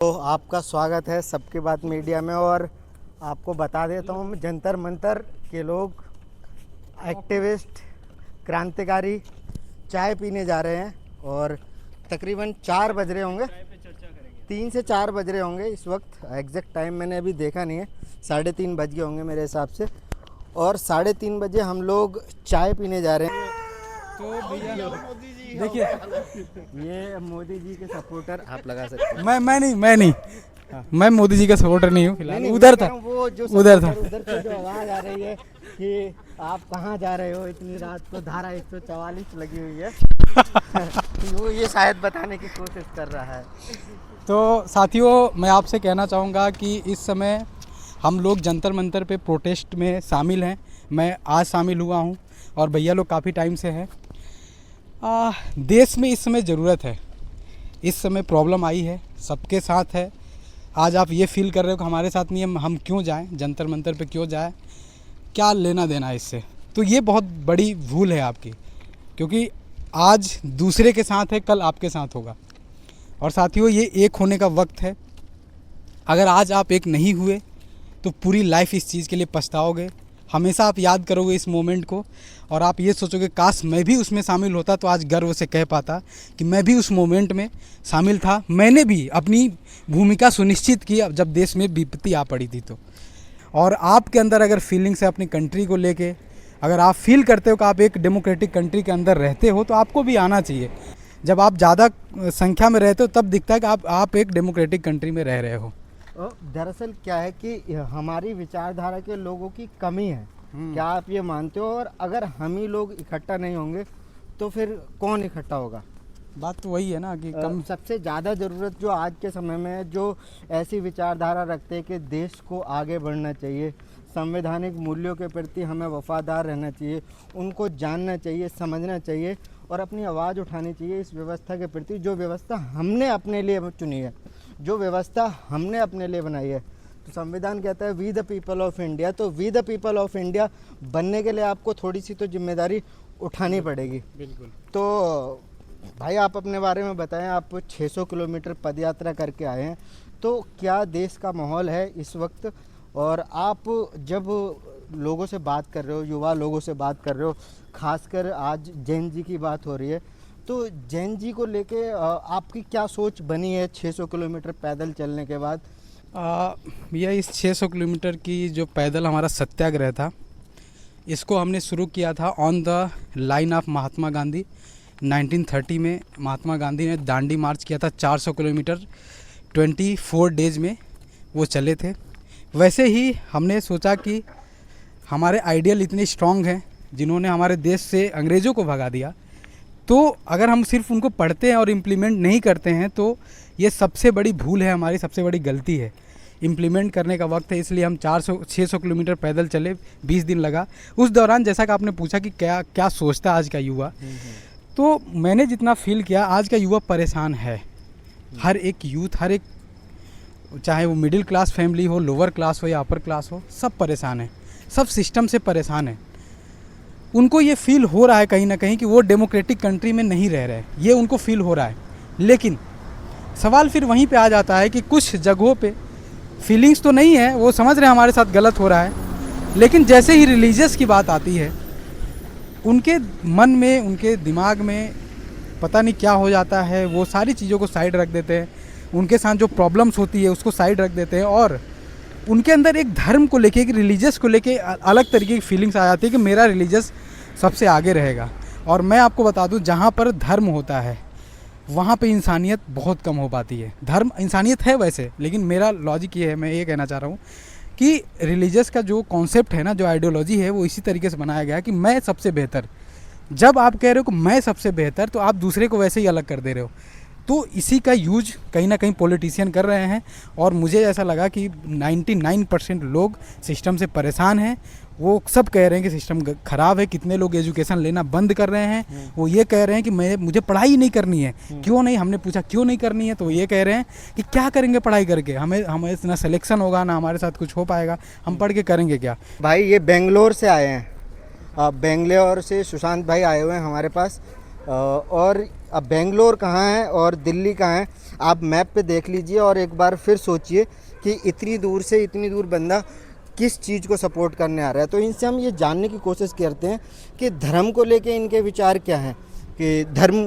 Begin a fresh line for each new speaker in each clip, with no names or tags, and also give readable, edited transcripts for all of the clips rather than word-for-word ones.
तो आपका स्वागत है सबकी बात मीडिया में। और आपको बता देता हूँ, जंतर मंतर के लोग एक्टिविस्ट क्रांतिकारी चाय पीने जा रहे हैं और तकरीबन 4 बज रहे होंगे, 3 से 4 बज रहे होंगे इस वक्त। एग्जैक्ट टाइम मैंने अभी देखा नहीं है, 3:30 बज गए होंगे मेरे हिसाब से। और 3:30 बजे हम लोग चाय पीने जा रहे हैं।
तो भैया देखिए,
ये मोदी जी के सपोर्टर आप लगा सकते हैं।
मैं नहीं मैं मोदी जी का सपोर्टर नहीं हूँ फिलहाल।
नहीं,
उधर
मैं कह
था,
रहा हूँ वो जो
उधर था।
उधर से जो आवाज आ रही है कि आप कहाँ जा रहे हो इतनी रात को, धारा 144 लगी हुई है। वो ये शायद बताने की कोशिश कर रहा है।
तो साथियों, मैं आपसे कहना चाहूँगा कि इस समय हम लोग जंतर मंतर पे प्रोटेस्ट में शामिल हैं। मैं आज शामिल हुआ हूँ और भैया लोग काफ़ी टाइम से हैं। देश में इस समय ज़रूरत है, इस समय प्रॉब्लम आई है, सबके साथ है। आज आप ये फील कर रहे हो कि हमारे साथ नहीं है, हम क्यों जाएं, जंतर मंतर पे क्यों जाएं, क्या लेना देना है इससे। तो ये बहुत बड़ी भूल है आपकी, क्योंकि आज दूसरे के साथ है, कल आपके साथ होगा। और साथियों, ये एक होने का वक्त है। अगर आज आप एक नहीं हुए तो पूरी लाइफ इस चीज़ के लिए पछताओगे। हमेशा आप याद करोगे इस मोमेंट को और आप ये सोचोगे काश मैं भी उसमें शामिल होता तो आज गर्व से कह पाता कि मैं भी उस मोमेंट में शामिल था। मैंने भी अपनी भूमिका सुनिश्चित की जब देश में विपत्ति आ पड़ी थी। तो और आपके अंदर अगर फीलिंग्स है अपनी कंट्री को लेके, अगर आप फील करते हो कि आप एक डेमोक्रेटिक कंट्री के अंदर रहते हो, तो आपको भी आना चाहिए। जब आप ज़्यादा संख्या में रहते हो तब दिखता है कि आप एक डेमोक्रेटिक कंट्री में रह रहे हो।
दरअसल क्या है कि हमारी विचारधारा के लोगों की कमी है। क्या आप ये मानते हो? और अगर हम ही लोग इकट्ठा नहीं होंगे तो फिर कौन इकट्ठा होगा?
बात तो वही है ना कि कम
सबसे ज़्यादा ज़रूरत जो आज के समय में है, जो ऐसी विचारधारा रखते हैं कि देश को आगे बढ़ना चाहिए, संवैधानिक मूल्यों के प्रति हमें वफादार रहना चाहिए, उनको जानना चाहिए, समझना चाहिए और अपनी आवाज़ उठानी चाहिए इस व्यवस्था के प्रति, जो व्यवस्था हमने अपने लिए चुनी है, जो व्यवस्था हमने अपने लिए बनाई है। तो संविधान कहता है we the people of India. तो we the people of India बनने के लिए आपको थोड़ी सी तो जिम्मेदारी उठानी पड़ेगी।
बिल्कुल।
तो भाई आप अपने बारे में बताएं। आप 600 किलोमीटर पदयात्रा करके आए हैं, तो क्या देश का माहौल है इस वक्त? और आप जब लोगों से बात कर रहे हो, युवा लोगों से बात कर रहे हो, खासकर आज जैन जी की बात हो रही है, तो जैन जी को लेके आपकी क्या सोच बनी है 600 किलोमीटर पैदल चलने के बाद?
भैया, इस 600 किलोमीटर की जो पैदल हमारा सत्याग्रह था, इसको हमने शुरू किया था on the line of Mahatma Gandhi. 1930 में महात्मा गांधी ने दांडी मार्च किया था 400 किलोमीटर 24 डेज में वो चले थे। वैसे ही हमने सोचा कि हमारे आइडियल इतने स्ट्रॉन्ग हैं, जिन्होंने हमारे देश से अंग्रेज़ों को भगा दिया, तो अगर हम सिर्फ उनको पढ़ते हैं और इम्प्लीमेंट नहीं करते हैं तो ये सबसे बड़ी भूल है, हमारी सबसे बड़ी गलती है। इम्प्लीमेंट करने का वक्त है, इसलिए हम 600 किलोमीटर पैदल चले, 20 दिन लगा। उस दौरान जैसा कि आपने पूछा कि क्या क्या सोचता है आज का युवा, तो मैंने जितना फील किया, आज का युवा परेशान है। हर एक यूथ, हर एक, चाहे वो मिडिल क्लास फैमिली हो, लोअर क्लास हो या अपर क्लास हो, सब परेशान है, सब सिस्टम से परेशान है। उनको ये फील हो रहा है कहीं ना कहीं कि वो डेमोक्रेटिक कंट्री में नहीं रह रहे, ये उनको फील हो रहा है। लेकिन सवाल फिर वहीं पे आ जाता है कि कुछ जगहों पे फीलिंग्स तो नहीं है, वो समझ रहे हैं हमारे साथ गलत हो रहा है, लेकिन जैसे ही रिलीजियस की बात आती है, उनके मन में, उनके दिमाग में पता नहीं क्या हो जाता है, वो सारी चीज़ों को साइड रख देते हैं। उनके साथ जो प्रॉब्लम्स होती है उसको साइड रख देते हैं और उनके अंदर एक धर्म को लेके, एक रिलीजियस को लेके अलग तरीके की फीलिंग्स आ जाती है कि मेरा रिलीजियस सबसे आगे रहेगा। और मैं आपको बता दूं, जहाँ पर धर्म होता है वहाँ पे इंसानियत बहुत कम हो पाती है। धर्म इंसानियत है वैसे, लेकिन मेरा लॉजिक ये है, मैं ये कहना चाह रहा हूँ कि रिलीजियस का जो कॉन्सेप्ट है ना, जो आइडियोलॉजी है, वो इसी तरीके से बनाया गया है कि मैं सबसे बेहतर। जब आप कह रहे हो कि मैं सबसे बेहतर, तो आप दूसरे को वैसे ही अलग कर दे रहे हो। तो इसी का यूज कहीं ना कहीं पॉलिटिशियन कर रहे हैं और मुझे ऐसा लगा कि 99% लोग सिस्टम से परेशान हैं। वो सब कह रहे हैं कि सिस्टम ख़राब है, कितने लोग एजुकेशन लेना बंद कर रहे हैं। वो ये कह रहे हैं कि मुझे पढ़ाई नहीं करनी है। क्यों नहीं? हमने पूछा क्यों नहीं करनी है, तो वो ये कह रहे हैं कि क्या करेंगे पढ़ाई करके, हमें ना सिलेक्शन होगा, ना हमारे साथ कुछ हो पाएगा, हम पढ़ के करेंगे क्या।
भाई ये बेंगलोर से आए हैं, बेंगलोर से सुशांत भाई आए हुए हैं हमारे पास। और अब बेंगलोर कहाँ है और दिल्ली कहाँ है, आप मैप पे देख लीजिए और एक बार फिर सोचिए कि इतनी दूर से इतनी दूर बंदा किस चीज़ को सपोर्ट करने आ रहा है। तो इनसे हम ये जानने की कोशिश करते हैं कि धर्म को लेके इनके विचार क्या हैं, कि धर्म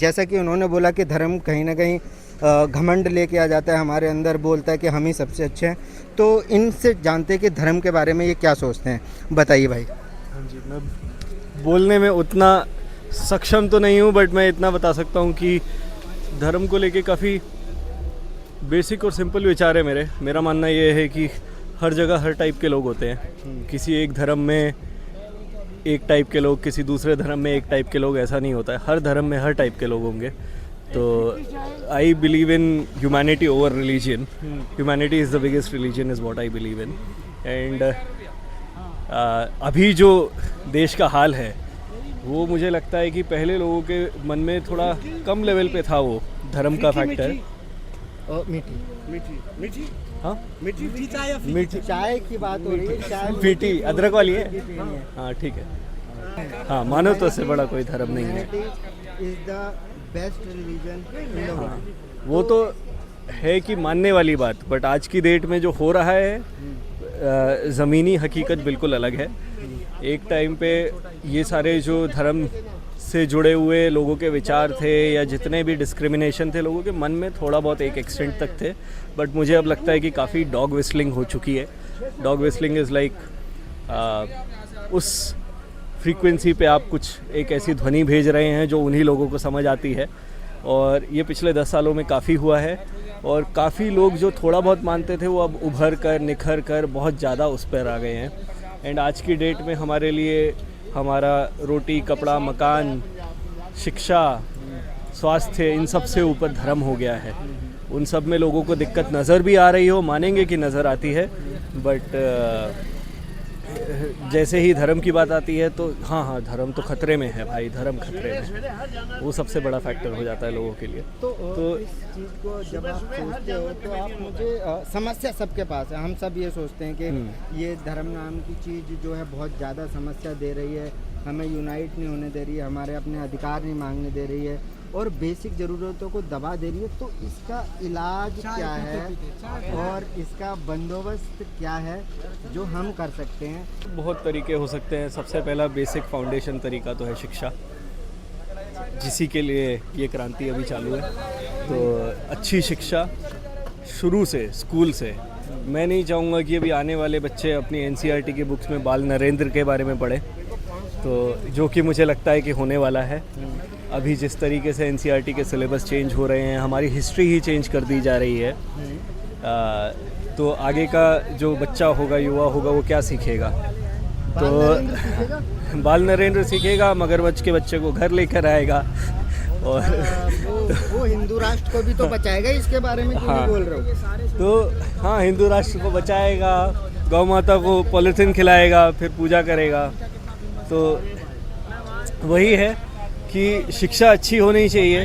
जैसा कि उन्होंने बोला कि धर्म कहीं ना कहीं घमंड लेके आ जाता है हमारे अंदर, बोलता है कि हम ही सबसे अच्छे हैं। तो इनसे जानते हैं कि धर्म के बारे में ये क्या सोचते हैं। बताइए भाई।
हाँ जी, मैं बोलने में उतना सक्षम तो नहीं हूँ, बट मैं इतना बता सकता हूँ कि धर्म को लेके काफ़ी बेसिक और सिंपल विचार है मेरा मानना ये है कि हर जगह हर टाइप के लोग होते हैं। किसी एक धर्म में एक टाइप के लोग, किसी दूसरे धर्म में एक टाइप के लोग, ऐसा नहीं होता है। हर धर्म में हर टाइप के लोग होंगे। तो I believe in humanity over religion. Humanity is the biggest religion is what I believe in. And अभी जो देश का हाल है वो मुझे लगता है कि पहले लोगों के मन में थोड़ा कम लेवल पे था वो धर्म का फैक्टर।
मीठी
हाँ,
मीठी चाय की बात हो रही है। चाय
मीठी अदरक वाली है। हाँ ठीक है। हाँ, मानो तो उससे बड़ा कोई धर्म नहीं है।
Is the best religion in the world.
वो तो है कि मानने वाली बात, बट आज की डेट में जो हो रहा है ज़मीनी हकीकत बिल्कुल अलग है। एक टाइम पे ये सारे जो धर्म से जुड़े हुए लोगों के विचार थे या जितने भी डिस्क्रिमिनेशन थे लोगों के मन में, थोड़ा बहुत एक एक्सटेंट तक थे। बट मुझे अब लगता है कि काफ़ी डॉग विस्लिंग हो चुकी है। डॉग विस्लिंग इज़ लाइक उस फ्रीक्वेंसी पे आप कुछ एक ऐसी ध्वनि भेज रहे हैं जो उन्हीं लोगों को समझ आती है। और ये पिछले 10 सालों में काफ़ी हुआ है। और काफ़ी लोग जो थोड़ा बहुत मानते थे वो अब उभर कर निखर कर बहुत ज़्यादा उस पर आ गए हैं। एंड आज की डेट में हमारे लिए हमारा रोटी, कपड़ा, मकान, शिक्षा, स्वास्थ्य, इन सब से ऊपर धर्म हो गया है। उन सब में लोगों को दिक्कत नज़र भी आ रही हो, मानेंगे कि नज़र आती है, बट जैसे ही धर्म की बात आती है तो हाँ धर्म तो खतरे में है भाई, धर्म खतरे में है। वो सबसे बड़ा फैक्टर हो जाता है लोगों के लिए।
तो इस चीज़ को जब आप सोचते हो तो आप मुझे समस्या सबके पास है। हम सब ये सोचते हैं कि ये धर्म नाम की चीज़ जो है बहुत ज़्यादा समस्या दे रही है, हमें यूनाइट नहीं होने दे रही है, हमारे अपने अधिकार नहीं मांगने दे रही है और बेसिक ज़रूरतों को दबा दे रही है। तो इसका इलाज क्या है और इसका बंदोबस्त क्या है जो हम कर सकते हैं?
बहुत तरीके हो सकते हैं। सबसे पहला बेसिक फाउंडेशन तरीका तो है शिक्षा, जिसी के लिए ये क्रांति अभी चालू है। तो अच्छी शिक्षा शुरू से, स्कूल से। मैं नहीं चाहूँगा कि अभी आने वाले बच्चे अपनी NCERT की बुक्स में बाल नरेंद्र के बारे में पढ़ें, तो जो कि मुझे लगता है कि होने वाला है। अभी जिस तरीके से NCERT के सिलेबस चेंज हो रहे हैं, हमारी हिस्ट्री ही चेंज कर दी जा रही है, तो आगे का जो बच्चा होगा, युवा होगा, वो क्या सीखेगा? तो बाल नरेंद्र सीखेगा, मगरमच्छ के बच्चे को घर लेकर आएगा। और
वो हिंदू राष्ट्र को भी तो बचाएगा। इसके बारे में क्यों नहीं बोल रहे हो?
तो हाँ, हिंदू राष्ट्र को बचाएगा, गौ माता को पॉलीथीन खिलाएगा, फिर पूजा करेगा। तो वही है कि शिक्षा अच्छी होनी चाहिए।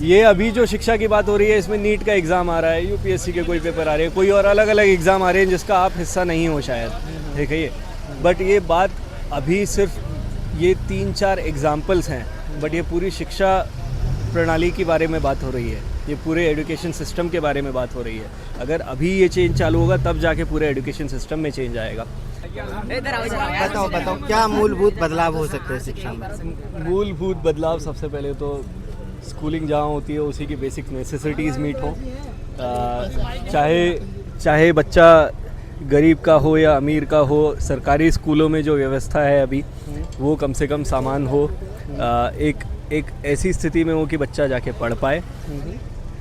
ये अभी जो शिक्षा की बात हो रही है, इसमें नीट का एग्ज़ाम आ रहा है, UPSC के कोई पेपर आ रहे हैं, कोई और अलग अलग एग्ज़ाम आ रहे हैं जिसका आप हिस्सा नहीं हो शायद, देखिए। बट ये बात अभी सिर्फ ये 3-4 एग्ज़ाम्पल्स हैं, बट ये पूरी शिक्षा प्रणाली के बारे में बात हो रही है, ये पूरे एजुकेशन सिस्टम के बारे में बात हो रही है। अगर अभी ये चेंज चालू होगा तब जाके पूरे एजुकेशन सिस्टम में चेंज आएगा।
बताओ क्या मूलभूत बदलाव हो सकते हैं शिक्षा में?
मूलभूत बदलाव सबसे पहले तो स्कूलिंग जहाँ होती है उसी की बेसिक नेसेसिटीज़ मीट हो। चाहे बच्चा गरीब का हो या अमीर का हो, सरकारी स्कूलों में जो व्यवस्था है अभी, वो कम से कम सामान हो, एक ऐसी स्थिति में हो कि बच्चा जाके पढ़ पाए।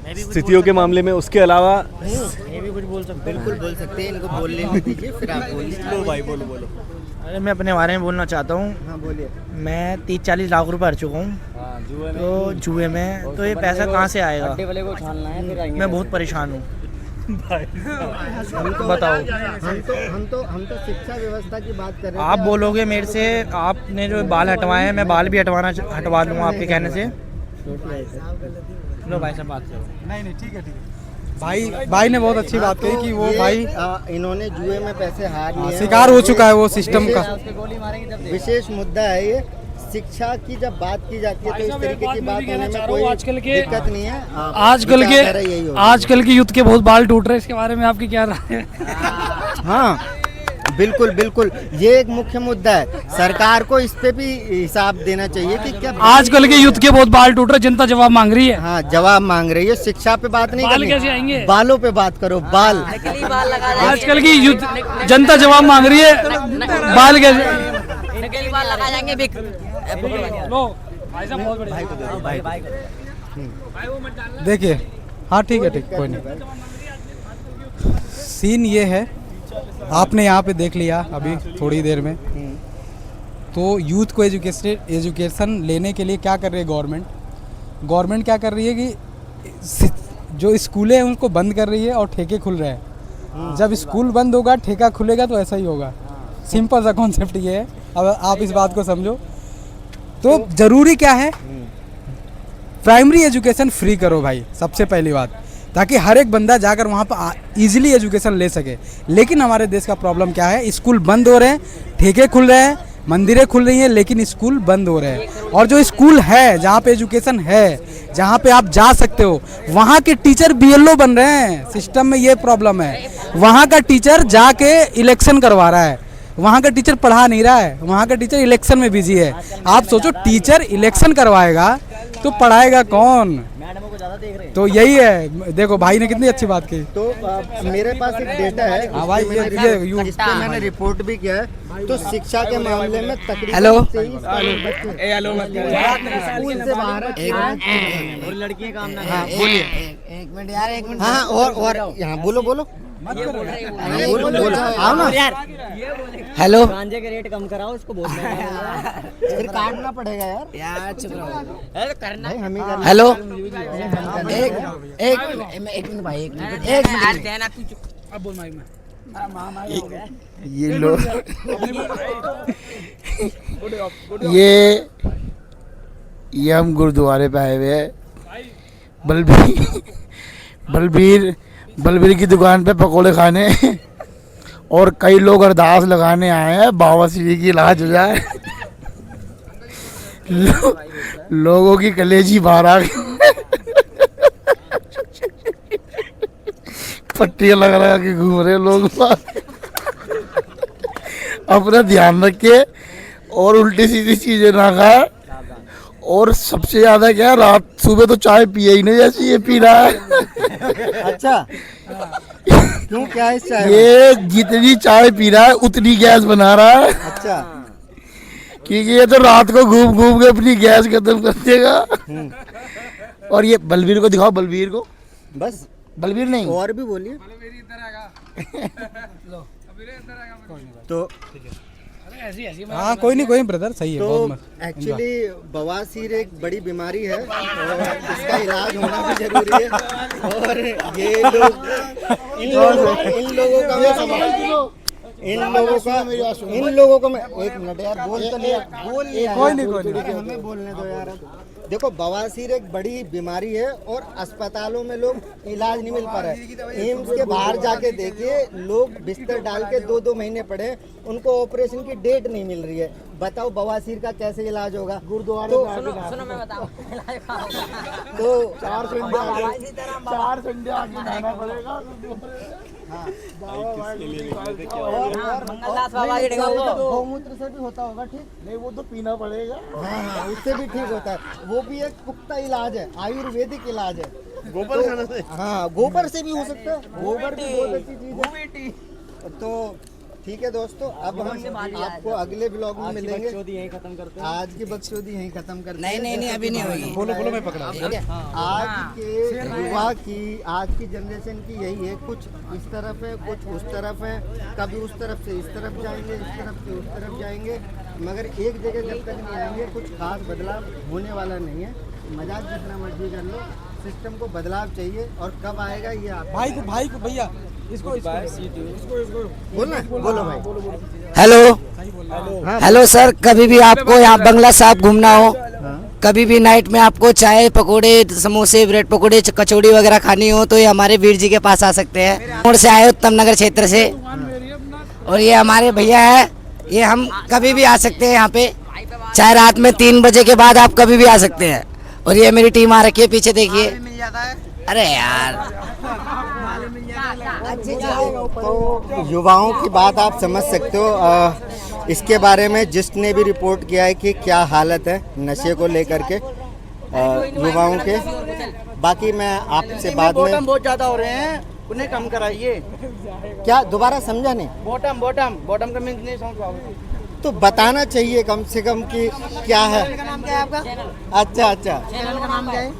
स्थितियों के मामले में उसके अलावा
ये भी कुछ बोल सकते हैं? बिल्कुल बोल सकते हैं, इनको बोलने दीजिए, फिर आप बोलिए।
लो भाई, बोलो।
अरे मैं अपने बारे में बोलना चाहता हूँ।
हाँ बोलिए।
मैं 30-40 लाख रुपए हार चुका हूँ तो जुए में। तो ये पैसा कहाँ से आएगा? मैं बहुत परेशान हूँ। बताओ।
हम तो शिक्षा व्यवस्था की बात कर रहे हैं।
आप बोलोगे मेरे से, आपने जो बाल हटवाए हैं, मैं बाल भी हटवा लूँगा आपके कहने से। लो भाई से बात करो।
नहीं ठीक है। भाई ने बहुत अच्छी बात कही कि वो भाई
इन्होंने जुए में पैसे हार लिए,
शिकार हो चुका है वो सिस्टम का।
विशेष मुद्दा है ये। शिक्षा की जब बात की जाती है तो इस तरीके की बात होने में
चाह रहा
कोई
हूँ, आजकल के
दिक्कत नहीं है।
आजकल
यही होगी।
आजकल के यूथ के बहुत बाल टूट रहे हैं, इसके बारे में आपकी क्या राय है?
हाँ बिल्कुल बिल्कुल, ये एक मुख्य मुद्दा है। सरकार को इस पे भी हिसाब देना चाहिए कि क्या
आजकल के यूथ के बहुत बाल टूट रहे हैं, जनता जवाब मांग रही है।
हाँ जवाब मांग रही है, शिक्षा पे बात नहीं
बाल
करनी,
कैसे आएंगे?
बालों पे बात करो। बाल
आजकल की यूथ जनता जवाब मांग रही है, बाल कैसे?
नकली बाल लगा जाएंगे बिक
लो भाई साहब बहुत बढ़िया।
देखिए, हाँ ठीक है, ठीक, कोई नहीं। सीन ये है, आपने यहाँ पे देख लिया अभी थोड़ी देर में, तो यूथ को एजुकेशन लेने के लिए क्या कर रही है गवर्नमेंट क्या कर रही है कि जो स्कूलें हैं उनको बंद कर रही है और ठेके खुल रहे हैं। जब स्कूल बंद होगा, ठेका खुलेगा, तो ऐसा ही होगा। सिंपल सा कॉन्सेप्ट ये है। अब आप इस बात को समझो। तो ज़रूरी क्या है, प्राइमरी एजुकेशन फ्री करो भाई, सबसे पहली बात, ताकि हर एक बंदा जाकर वहाँ पर ईजिली एजुकेशन ले सके। लेकिन हमारे देश का प्रॉब्लम क्या है, स्कूल बंद हो रहे हैं, ठेके खुल रहे हैं, मंदिरें खुल रही हैं, लेकिन स्कूल बंद हो रहे हैं। और जो स्कूल है, जहाँ पे एजुकेशन है, जहाँ पे आप जा सकते हो, वहाँ के टीचर BLO बन रहे हैं। सिस्टम में ये प्रॉब्लम है। वहाँ का टीचर जाके इलेक्शन करवा रहा है, वहाँ का टीचर पढ़ा नहीं रहा है, वहाँ का टीचर इलेक्शन में बिजी है। आप सोचो, टीचर इलेक्शन करवाएगा तो पढ़ाएगा कौन? तो यही है। देखो भाई ने कितनी अच्छी बात की।
तो मेरे पास एक डेटा है,
हाँ भाई,
इस पे मैंने रिपोर्ट भी किया है। तो शिक्षा के मामले में तकरीबन
हेलो।
23 करोड़ बच्चे स्कूल से बाहर हैं।
और लड़कियां काम ना
हाँ बोलिए।
एक मिनट यार, एक मिनट।
हाँ और यहाँ बोलो बोलो बोलो आओ ना।
हेलो।
गांजे के रेट कम कराओ, इसको बहुत महंगा है।
फिर काटना पड़ेगा यार
चुप रहो। करना
भाई, हम ही कर
हेलो।
एक मिनट भाई, एक मिनट देना तू चुप।
अब बोल माइक में।
ये लोग ये हम गुरुद्वारे पे आए हुए हैं। बलबीर की दुकान पे पकोड़े खाने, और कई लोग अरदास लगाने आए हैं बाबा श्री की इलाज हो जाए। लोगों की कलेजी बाहर आ गई, पट्टियां लगा के घूम रहे लोग। अपना ध्यान रखे और उल्टी सीधी चीजें ना खाए। और सबसे ज्यादा क्या, रात सुबह तो चाय पिए ही नहीं जैसी ये पी रहा है।
अच्छा क्यों, क्या है इस चाय
ये जितनी चाय पी रहा है उतनी गैस बना रहा है,
में? अच्छा
क्योंकि ये तो रात को घूम घूम के अपनी गैस खत्म कर देगा। और ये बलबीर को दिखाओ, बलबीर को,
बस
बलबीर नहीं,
और भी बोलिए। तो
हाँ कोई नहीं ब्रदर, सही है।
तो
बहुत मस्त।
एक्चुअली बवासीर एक बड़ी बीमारी है और इसका इलाज होना भी जरूरी है। और ये लोग इन लोगों को मैं एक मिनट यार बोल तो लिया,
कोई नहीं।
हमें बोलने दो यार। अब देखो, बवासीर एक बड़ी बीमारी है और अस्पतालों में लोग इलाज नहीं मिल पा रहा है। एम्स के बाहर जाके देखिए, लोग बिस्तर डाल के 2-2 महीने पड़े, उनको ऑपरेशन की डेट नहीं मिल रही है। बताओ बवासीर का कैसे इलाज होगा? गुरुद्वारे
सुनो मैं बताऊं।
तो
4 संडे आके जाना पड़ेगा।
मंगलदास बाबा की जगह वो
गौमूत्र से भी होता होगा, ठीक?
नहीं, वो तो पीना पड़ेगा।
हाँ उससे भी ठीक होता है। वो भी एक पुख्ता इलाज है, आयुर्वेदिक इलाज है।
गोबर खाने से?
हाँ गोबर से भी हो सकता है। गोबर भी बहुत अच्छी चीज है। तो ठीक है दोस्तों, अब हम आपको अगले ब्लॉग में मिलेंगे।
यही खत्म करते
आज की बकचोदी यहीं खत्म करते हैं।
नहीं अभी नहीं होगी।
बोलो मैं पकड़ा।
आज के युवा की, आज की जनरेशन की यही है, कुछ इस तरफ है, कुछ उस तरफ है। कभी उस तरफ से इस तरफ जाएंगे, इस तरफ से उस तरफ जाएंगे, मगर एक जगह जब तक नहीं आएंगे कुछ खास बदलाव होने वाला नहीं है। मजाक जितना मर्जी कर लो, सिस्टम को बदलाव चाहिए। और कब आएगा ये आप
भाई को भैया इसको
बोलो भाई।
हेलो सर, कभी भी आपको यहाँ बंगला साहब घूमना हो, कभी भी नाइट में आपको चाय पकोड़े समोसे ब्रेड पकोड़े कचौड़ी वगैरह खानी हो, तो ये हमारे वीर जी के पास आ सकते हैं। मोड़ से आए उत्तम नगर क्षेत्र से, और ये हमारे भैया है, ये हम कभी भी आ सकते हैं यहाँ पे। चाहे रात में 3 बजे के बाद आप कभी भी आ सकते हैं। और ये मेरी टीम आ रखी है, पीछे देखिए। अरे यार,
तो युवाओं की बात आप समझ सकते हो। इसके बारे में जिसने भी रिपोर्ट किया है कि क्या हालत है नशे को लेकर के युवाओं के। बाकी मैं आपसे बाद में
बहुत ज्यादा हो रहे हैं, उन्हें कम कराइए।
क्या दोबारा समझा नहीं?
बॉटम का मीन्स नहीं समझ पाओगे।
तो बताना चाहिए कम से कम कि क्या है।
चैनल का नाम क्या है आपका?
अच्छा अच्छा,
चैनल का नाम क्या है?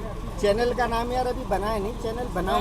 चैनल का नाम यार अभी बनाया नहीं, चैनल बनाऊंगा।